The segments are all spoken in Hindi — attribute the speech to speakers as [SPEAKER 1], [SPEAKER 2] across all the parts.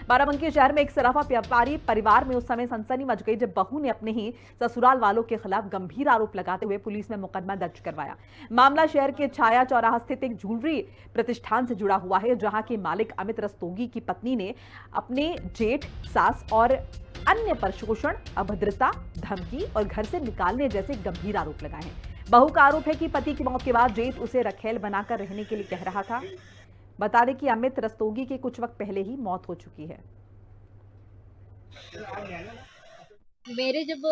[SPEAKER 1] बाराबंकी शहर में एक सराफा व्यापारी परिवार में उस समय सनसनी मच गई जब बहू ने अपने ही ससुराल वालों के खिलाफ गंभीर आरोप लगाते हुए पुलिस में मुकदमा दर्ज करवाया। मामला शहर के छाया चौराहा स्थित एक ज्वेलरी प्रतिष्ठान से जुड़ा हुआ है, जहां के मालिक अमित रस्तोगी की पत्नी ने अपने जेठ, सास और अन्य पर शोषण, अभद्रता, धमकी और घर से निकालने जैसे गंभीर आरोप लगाए हैं। बहू का आरोप है कि पति की मौत के बाद जेठ उसे रखेल बनाकर रहने के लिए कह रहा था। बता दें कि अमित रस्तोगी की कुछ वक्त पहले ही मौत हो चुकी है।
[SPEAKER 2] मेरे जब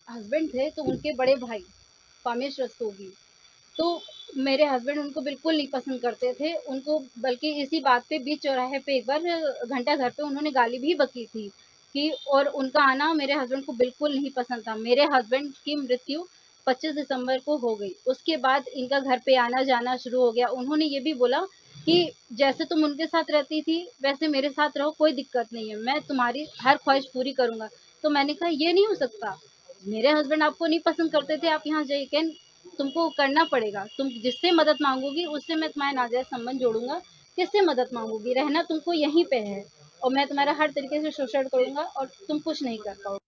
[SPEAKER 2] हस्बैंड थे तो उनके बड़े भाई पामेश रस्तोगी, तो मेरे हस्बैंड उनको बिल्कुल नहीं पसंद करते थे। उनको बल्कि इसी बात पे बीच चौराहे पे एक बार घंटा घर पे उन्होंने गाली भी बकी थी कि और उनका आना मेरे हस्बैंड को बिल्कुल नहीं पसंद था। मेरे हस्बैंड की मृत्यु 25 दिसंबर को हो गई। उसके बाद इनका घर पे आना जाना शुरू हो गया। उन्होंने ये भी बोला कि जैसे तुम उनके साथ रहती थी वैसे मेरे साथ रहो, कोई दिक्कत नहीं है, मैं तुम्हारी हर ख्वाहिश पूरी करूंगा। तो मैंने कहा ये नहीं हो सकता, मेरे हस्बैंड आपको नहीं पसंद करते थे, आप यहाँ जाइए, कैन तुमको करना पड़ेगा, तुम जिससे मदद मांगोगी उससे मैं तुम्हारे नाजायज संबंध जोड़ूंगा। किससे मदद मांगोगी, रहना तुमको यहीं पे है और मैं तुम्हारा हर तरीके से शोषण करूंगा और तुम कुछ नहीं कर पाओगे।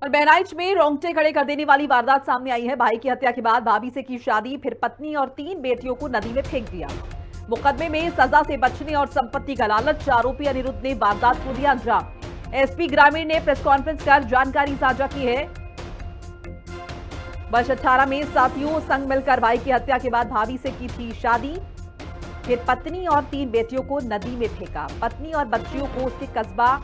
[SPEAKER 1] और बहराइच में रोंगटे खड़े कर देने वाली वारदात सामने आई है। भाई की हत्या के बाद भाभी से की शादी, फिर पत्नी और 3 बेटियों को नदी में फेंक दिया। मुकदमे में सजा से बचने और संपत्ति का लालच, आरोपी अनिरुद्ध ने वारदात को दिया अंजाम। एसपी ग्रामीण ने प्रेस कॉन्फ्रेंस कर जानकारी साझा की है। वर्ष 18 में साथियों संग मिलकर भाई की हत्या के बाद भाभी से की थी शादी, फिर पत्नी और 3 बेटियों को नदी में फेंका। पत्नी और बच्चियों को उसके कस्बा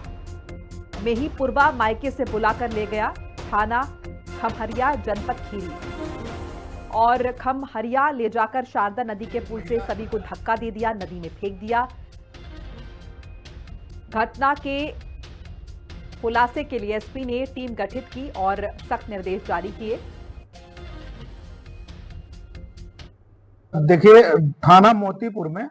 [SPEAKER 1] में ही पूर्वा मायके से बुलाकर ले गया। थाना खमहरिया, जनपद खीरी और खमहरिया ले जाकर शारदा नदी के पुल से सभी को धक्का दे दिया, नदी में फेंक दिया। घटना के खुलासे के लिए एसपी ने टीम गठित की और सख्त निर्देश जारी किए।
[SPEAKER 3] देखिए, थाना मोतीपुर में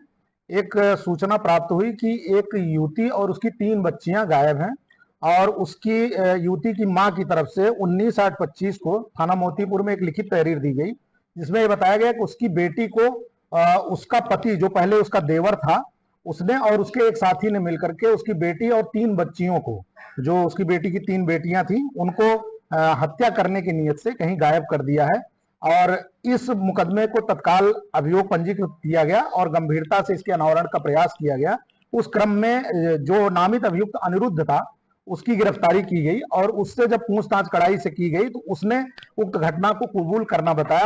[SPEAKER 3] एक सूचना प्राप्त हुई कि एक युवती और उसकी 3 बच्चियां गायब हैं और उसकी युवती की मां की तरफ से 19/8/25 को थाना मोतीपुर में एक लिखित तहरीर दी गई, जिसमें यह बताया गया कि उसकी बेटी को उसका पति, जो पहले उसका देवर था, उसने और उसके एक साथी ने मिलकर के उसकी बेटी और 3 बच्चियों को, जो उसकी बेटी की 3 बेटियां थी, उनको हत्या करने की नीयत से कहीं गायब कर दिया है। और इस मुकदमे को तत्काल अभियोग पंजीकृत किया गया और गंभीरता से इसके अनावरण का प्रयास किया गया। उस क्रम में जो नामित अभियुक्त अनिरुद्ध था, उसकी गिरफ्तारी की गई और उससे जब पूछताछ कड़ाई से की गई तो उसने उक्त घटना को कबूल करना बताया।